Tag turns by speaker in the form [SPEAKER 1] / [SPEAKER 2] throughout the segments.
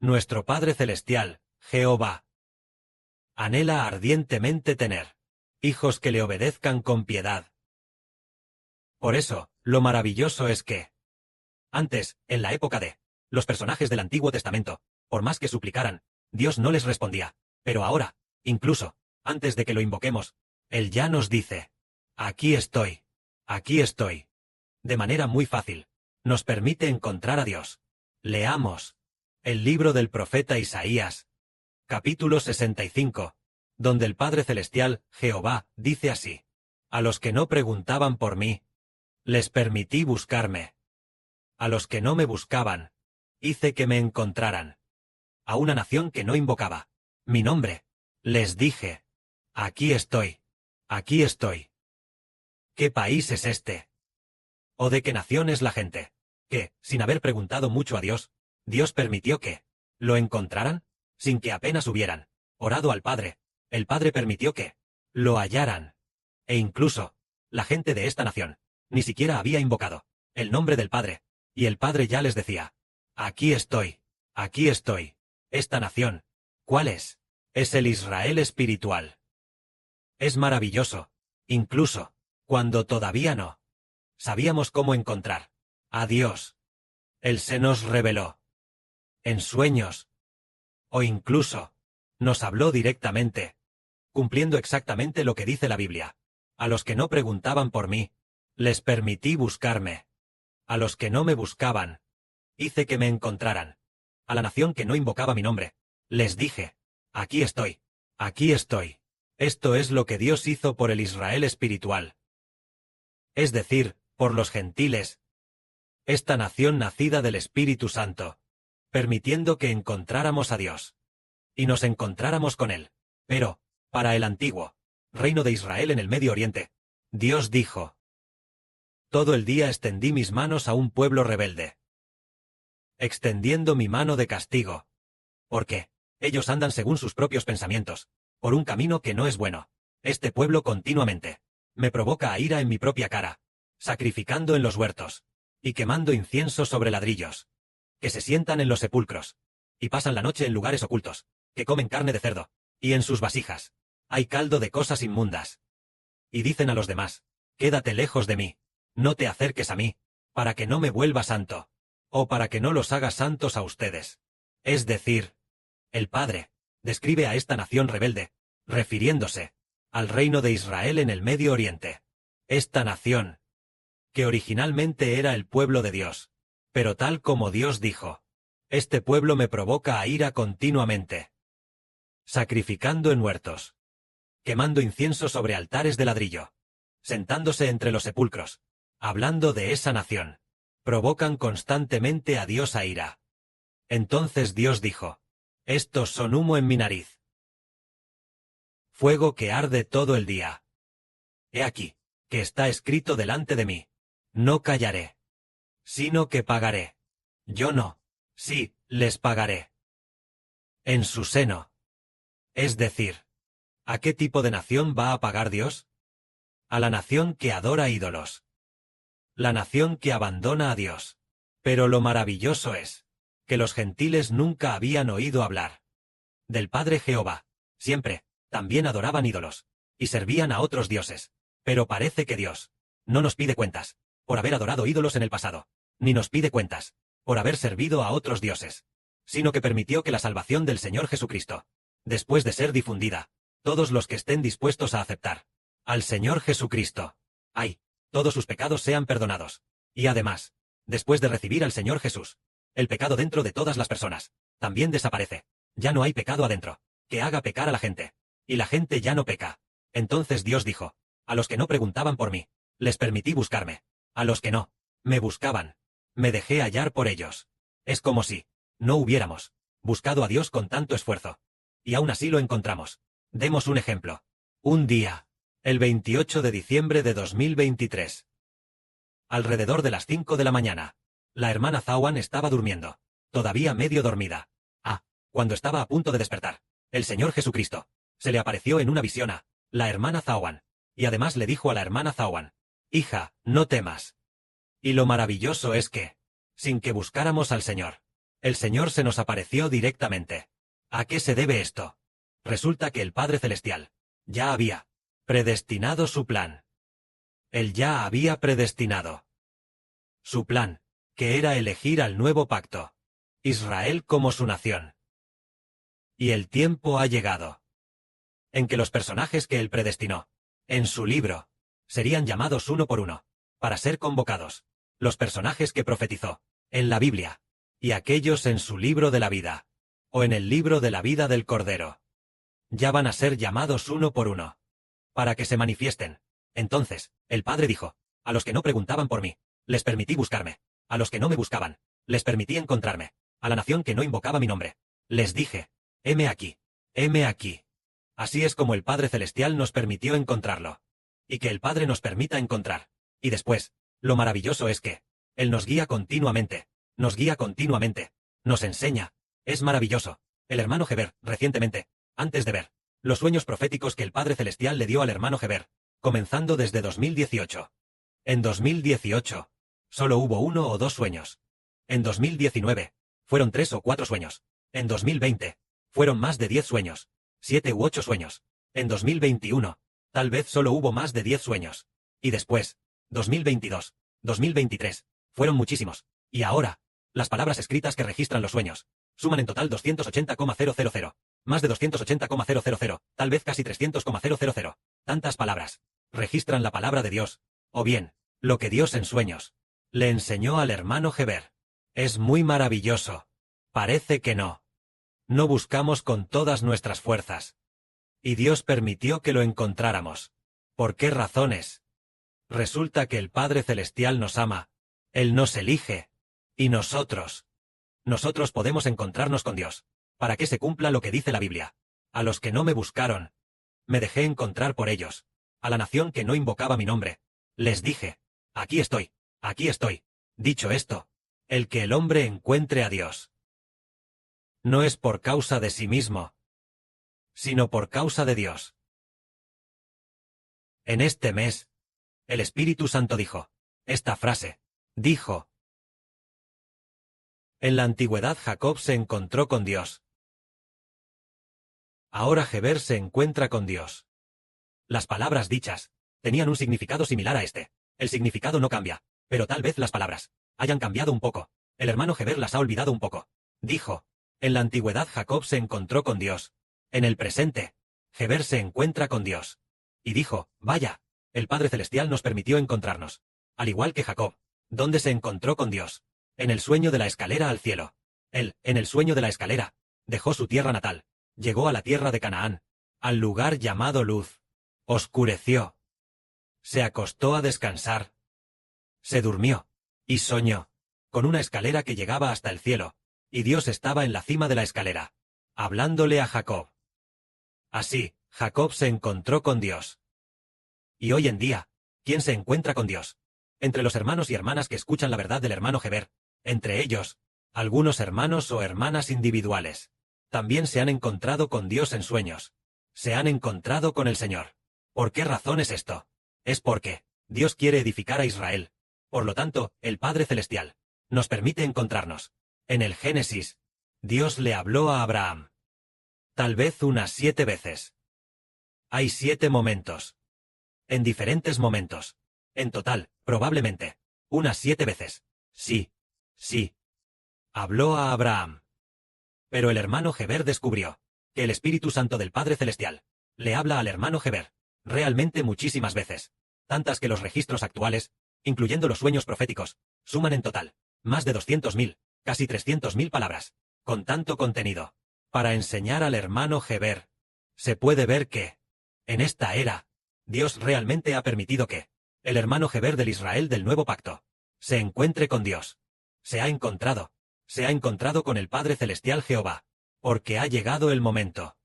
[SPEAKER 1] nuestro Padre Celestial, Jehová, anhela ardientemente tener hijos que le obedezcan con piedad. Por eso, lo maravilloso es que, antes, en la época de los personajes del Antiguo Testamento, por más que suplicaran, Dios no les respondía. Pero ahora, incluso, antes de que lo invoquemos, Él ya nos dice, aquí estoy, aquí estoy. De manera muy fácil, nos permite encontrar a Dios. Leamos el libro del profeta Isaías, capítulo 65, donde el Padre Celestial, Jehová, dice así: a los que no preguntaban por mí, les permití buscarme. A los que no me buscaban, hice que me encontraran. A una nación que no invocaba mi nombre, les dije, aquí estoy, aquí estoy. ¿Qué país es este? ¿O de qué nación es la gente que, sin haber preguntado mucho a Dios, Dios permitió que lo encontraran, sin que apenas hubieran orado al Padre? El Padre permitió que lo hallaran. E incluso, la gente de esta nación ni siquiera había invocado el nombre del Padre, y el Padre ya les decía, aquí estoy, aquí estoy. Esta nación, ¿cuál es? Es el Israel espiritual. Es maravilloso, incluso, cuando todavía no sabíamos cómo encontrar a Dios. Él se nos reveló en sueños, o incluso nos habló directamente, cumpliendo exactamente lo que dice la Biblia. A los que no preguntaban por mí, les permití buscarme. A los que no me buscaban, hice que me encontraran. A la nación que no invocaba mi nombre, les dije, aquí estoy, aquí estoy. Esto es lo que Dios hizo por el Israel espiritual. Es decir, por los gentiles, esta nación nacida del Espíritu Santo, permitiendo que encontráramos a Dios. Y nos encontráramos con Él. Pero, para el antiguo reino de Israel en el Medio Oriente, Dios dijo, todo el día extendí mis manos a un pueblo rebelde, extendiendo mi mano de castigo. Porque ellos andan según sus propios pensamientos, por un camino que no es bueno. Este pueblo continuamente me provoca a ira en mi propia cara, sacrificando en los huertos, y quemando incienso sobre ladrillos, que se sientan en los sepulcros, y pasan la noche en lugares ocultos, que comen carne de cerdo, y en sus vasijas hay caldo de cosas inmundas. Y dicen a los demás, quédate lejos de mí, no te acerques a mí, para que no me vuelva santo, o para que no los haga santos a ustedes. Es decir, el Padre describe a esta nación rebelde, refiriéndose al reino de Israel en el Medio Oriente. Esta nación, que originalmente era el pueblo de Dios, pero tal como Dios dijo, este pueblo me provoca a ira continuamente, sacrificando en huertos, quemando incienso sobre altares de ladrillo, sentándose entre los sepulcros, hablando de esa nación, provocan constantemente a Dios a ira. Entonces Dios dijo, estos son humo en mi nariz, fuego que arde todo el día. He aquí, que está escrito delante de mí, no callaré, sino que pagaré. Yo no, sí, les pagaré. En su seno. Es decir, ¿a qué tipo de nación va a pagar Dios? A la nación que adora ídolos. La nación que abandona a Dios. Pero lo maravilloso es que los gentiles nunca habían oído hablar del Padre Jehová. Siempre, también adoraban ídolos, y servían a otros dioses. Pero parece que Dios no nos pide cuentas por haber adorado ídolos en el pasado, ni nos pide cuentas por haber servido a otros dioses, sino que permitió que la salvación del Señor Jesucristo, después de ser difundida, todos los que estén dispuestos a aceptar al Señor Jesucristo, todos sus pecados sean perdonados. Y además, después de recibir al Señor Jesús, el pecado dentro de todas las personas también desaparece. Ya no hay pecado adentro que haga pecar a la gente, y la gente ya no peca. Entonces Dios dijo, a los que no preguntaban por mí, les permití buscarme. A los que no me buscaban, me dejé hallar por ellos. Es como si no hubiéramos buscado a Dios con tanto esfuerzo. Y aún así lo encontramos. Demos un ejemplo. Un día, el 28 de diciembre de 2023. Alrededor de las 5 de la mañana, la hermana Zawan estaba durmiendo, todavía medio dormida. Cuando estaba a punto de despertar, el Señor Jesucristo se le apareció en una visión a la hermana Zawan, y además le dijo a la hermana Zawan, hija, no temas. Y lo maravilloso es que, sin que buscáramos al Señor, El Señor se nos apareció directamente. ¿A qué se debe esto? Resulta que el Padre Celestial ya había predestinado su plan. Él ya había predestinado su plan, que era elegir al nuevo pacto, Israel como su nación. Y el tiempo ha llegado en que los personajes que él predestinó, en su libro, serían llamados uno por uno, para ser convocados, los personajes que profetizó, en la Biblia, y aquellos en su libro de la vida, o en el libro de la vida del Cordero. Ya van a ser llamados uno por uno, para que se manifiesten. Entonces, el Padre dijo, a los que no preguntaban por mí, les permití buscarme, a los que no me buscaban, les permití encontrarme, a la nación que no invocaba mi nombre, les dije, heme aquí, heme aquí. Así es como el Padre Celestial nos permitió encontrarlo. Y que el Padre nos permita encontrar. Y después, lo maravilloso es que Él nos guía continuamente, nos enseña. Es maravilloso. El hermano Heber, recientemente, antes de ver los sueños proféticos que el Padre Celestial le dio al hermano Heber, comenzando desde 2018. En 2018, solo hubo 1 o 2 sueños. En 2019, fueron 3 o 4 sueños. En 2020, fueron más de 10 sueños. 7 u 8 sueños. En 2021, tal vez solo hubo más de 10 sueños. Y después, 2022, 2023, fueron muchísimos. Y ahora, las palabras escritas que registran los sueños, suman en total 280,000. Más de 280,000, tal vez casi 300,000. Tantas palabras registran la palabra de Dios, o bien, lo que Dios en sueños le enseñó al hermano Heber. Es muy maravilloso. Parece que no buscamos con todas nuestras fuerzas. Y Dios permitió que lo encontráramos. ¿Por qué razones? Resulta que el Padre Celestial nos ama, Él nos elige, y nosotros podemos encontrarnos con Dios, para que se cumpla lo que dice la Biblia. A los que no me buscaron, me dejé encontrar por ellos. A la nación que no invocaba mi nombre, les dije, aquí estoy, aquí estoy. Dicho esto, el que el hombre encuentre a Dios no es por causa de sí mismo, sino por causa de Dios. En este mes, el Espíritu Santo dijo, esta frase, dijo, en la antigüedad Jacob se encontró con Dios. Ahora Heber se encuentra con Dios. Las palabras dichas tenían un significado similar a este. El significado no cambia, pero tal vez las palabras hayan cambiado un poco. El hermano Heber las ha olvidado un poco. Dijo, en la antigüedad Jacob se encontró con Dios. En el presente, Heber se encuentra con Dios. Y dijo, vaya, el Padre Celestial nos permitió encontrarnos. Al igual que Jacob, ¿dónde se encontró con Dios? En el sueño de la escalera al cielo. Él, en el sueño de la escalera, dejó su tierra natal, llegó a la tierra de Canaán, al lugar llamado Luz. Oscureció. Se acostó a descansar. Se durmió. Y soñó. Con una escalera que llegaba hasta el cielo. Y Dios estaba en la cima de la escalera, hablándole a Jacob. Así, Jacob se encontró con Dios. Y hoy en día, ¿quién se encuentra con Dios? Entre los hermanos y hermanas que escuchan la verdad del hermano Heber, entre ellos, algunos hermanos o hermanas individuales, también se han encontrado con Dios en sueños. Se han encontrado con el Señor. ¿Por qué razón es esto? Es porque Dios quiere edificar a Israel. Por lo tanto, el Padre Celestial nos permite encontrarnos. En el Génesis, Dios le habló a Abraham. Tal vez unas 7 veces. Hay 7 momentos. En diferentes momentos. En total, probablemente, unas 7 veces. Sí. Habló a Abraham. Pero el hermano Heber descubrió que el Espíritu Santo del Padre Celestial le habla al hermano Heber realmente muchísimas veces. Tantas que los registros actuales, incluyendo los sueños proféticos, suman en total más de 200.000. Casi 300.000 palabras, con tanto contenido. Para enseñar al hermano Heber, se puede ver que, en esta era, Dios realmente ha permitido que el hermano Heber del Israel del Nuevo Pacto se encuentre con Dios. Se ha encontrado con el Padre Celestial Jehová, porque ha llegado el momento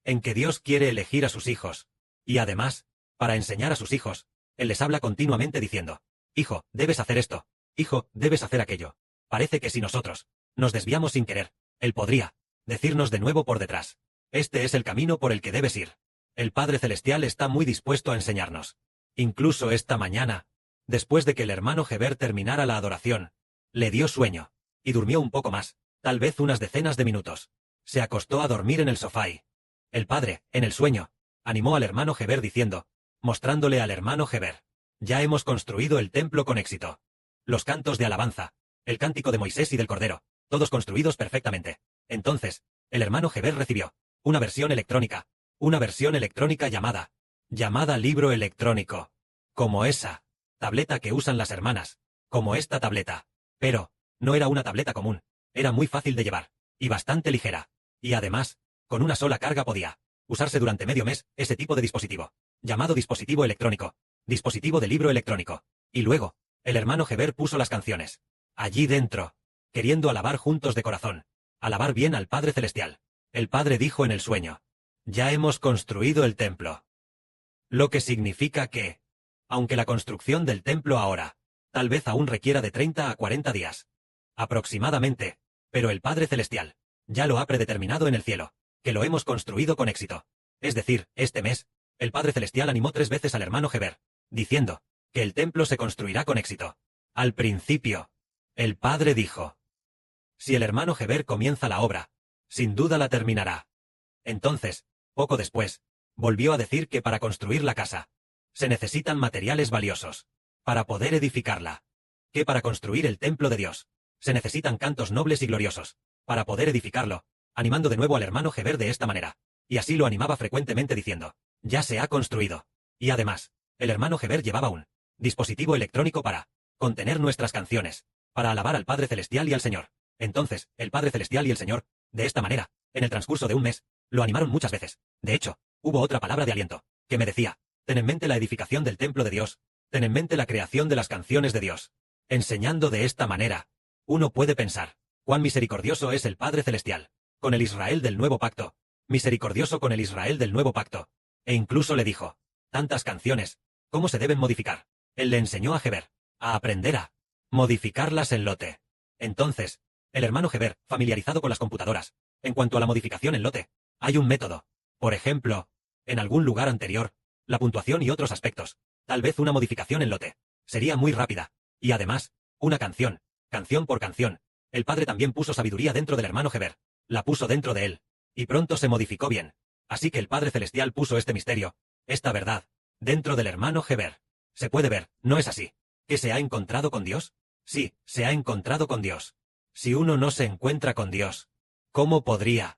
[SPEAKER 1] en que Dios quiere elegir a sus hijos, y además, para enseñar a sus hijos, Él les habla continuamente diciendo, hijo, debes hacer esto, hijo, debes hacer aquello. Parece que si nosotros nos desviamos sin querer, Él podría decirnos de nuevo por detrás. Este es el camino por el que debes ir. El Padre Celestial está muy dispuesto a enseñarnos. Incluso esta mañana, después de que el hermano Heber terminara la adoración, le dio sueño, y durmió un poco más, tal vez unas decenas de minutos. Se acostó a dormir en el sofá y el padre, en el sueño, animó al hermano Heber diciendo, mostrándole al hermano Heber: ya hemos construido el templo con éxito. Los cantos de alabanza, el cántico de Moisés y del Cordero, todos construidos perfectamente. Entonces, el hermano Heber recibió una versión electrónica llamada libro electrónico, como esa tableta que usan las hermanas, como esta tableta. Pero, no era una tableta común, era muy fácil de llevar, y bastante ligera, y además, con una sola carga podía usarse durante medio mes ese tipo de dispositivo, llamado dispositivo electrónico, dispositivo de libro electrónico. Y luego, el hermano Heber puso las canciones allí dentro, queriendo alabar juntos de corazón, alabar bien al Padre Celestial. El Padre dijo en el sueño: ya hemos construido el templo. Lo que significa que, aunque la construcción del templo ahora, tal vez aún requiera de 30 a 40 días, aproximadamente, pero el Padre Celestial ya lo ha predeterminado en el cielo, que lo hemos construido con éxito. Es decir, este mes, el Padre Celestial animó 3 veces al hermano Heber, diciendo que el templo se construirá con éxito. Al principio, el Padre dijo: si el hermano Heber comienza la obra, sin duda la terminará. Entonces, poco después, volvió a decir que para construir la casa, se necesitan materiales valiosos, para poder edificarla. Que para construir el templo de Dios, se necesitan cantos nobles y gloriosos, para poder edificarlo, animando de nuevo al hermano Heber de esta manera. Y así lo animaba frecuentemente diciendo: ya se ha construido. Y además, el hermano Heber llevaba un dispositivo electrónico para contener nuestras canciones, para alabar al Padre Celestial y al Señor. Entonces, el Padre Celestial y el Señor, de esta manera, en el transcurso de un mes, lo animaron muchas veces. De hecho, hubo otra palabra de aliento, que me decía: ten en mente la edificación del templo de Dios, ten en mente la creación de las canciones de Dios. Enseñando de esta manera, uno puede pensar, cuán misericordioso es el Padre Celestial, con el Israel del nuevo pacto, misericordioso con el Israel del nuevo pacto. E incluso le dijo: tantas canciones, ¿cómo se deben modificar? Él le enseñó a Heber a aprender a modificarlas en lote. Entonces, el hermano Heber, familiarizado con las computadoras, en cuanto a la modificación en lote, hay un método. Por ejemplo, en algún lugar anterior, la puntuación y otros aspectos, tal vez una modificación en lote, sería muy rápida. Y además, una canción por canción. El Padre también puso sabiduría dentro del hermano Heber, la puso dentro de él, y pronto se modificó bien. Así que el Padre Celestial puso este misterio, esta verdad, dentro del hermano Heber. Se puede ver, ¿no es así? ¿Que se ha encontrado con Dios? Sí, se ha encontrado con Dios. Si uno no se encuentra con Dios, ¿cómo podría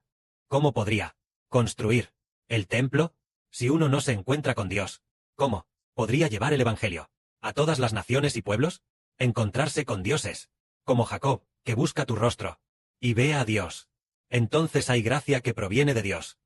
[SPEAKER 1] construir el templo? Si uno no se encuentra con Dios, ¿cómo podría llevar el Evangelio a todas las naciones y pueblos? Encontrarse con Dios es como Jacob, que busca tu rostro y ve a Dios. Entonces hay gracia que proviene de Dios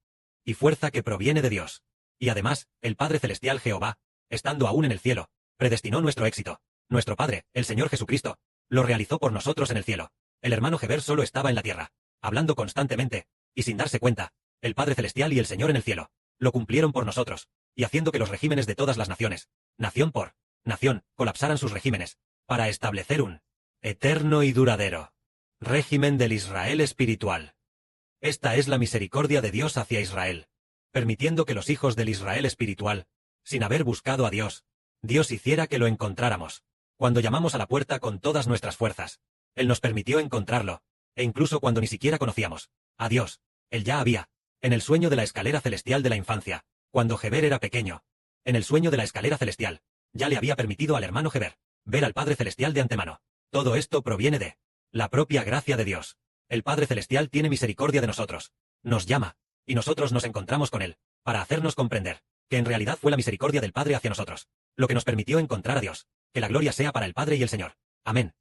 [SPEAKER 1] y fuerza que proviene de Dios. Y además, el Padre Celestial Jehová, estando aún en el cielo, predestinó nuestro éxito. Nuestro Padre, el Señor Jesucristo, lo realizó por nosotros en el cielo. El hermano Heber solo estaba en la tierra, hablando constantemente, y sin darse cuenta, el Padre Celestial y el Señor en el cielo, lo cumplieron por nosotros, y haciendo que los regímenes de todas las naciones, nación por nación, colapsaran sus regímenes, para establecer un eterno y duradero régimen del Israel espiritual. Esta es la misericordia de Dios hacia Israel, permitiendo que los hijos del Israel espiritual, sin haber buscado a Dios, Dios hiciera que lo encontráramos. Cuando llamamos a la puerta con todas nuestras fuerzas, Él nos permitió encontrarlo, e incluso cuando ni siquiera conocíamos a Dios, Él ya había, en el sueño de la escalera celestial de la infancia, cuando Heber era pequeño, en el sueño de la escalera celestial, ya le había permitido al hermano Heber ver al Padre Celestial de antemano. Todo esto proviene de la propia gracia de Dios. El Padre Celestial tiene misericordia de nosotros, nos llama, y nosotros nos encontramos con Él, para hacernos comprender que en realidad fue la misericordia del Padre hacia nosotros, lo que nos permitió encontrar a Dios. Que la gloria sea para el Padre y el Señor. Amén.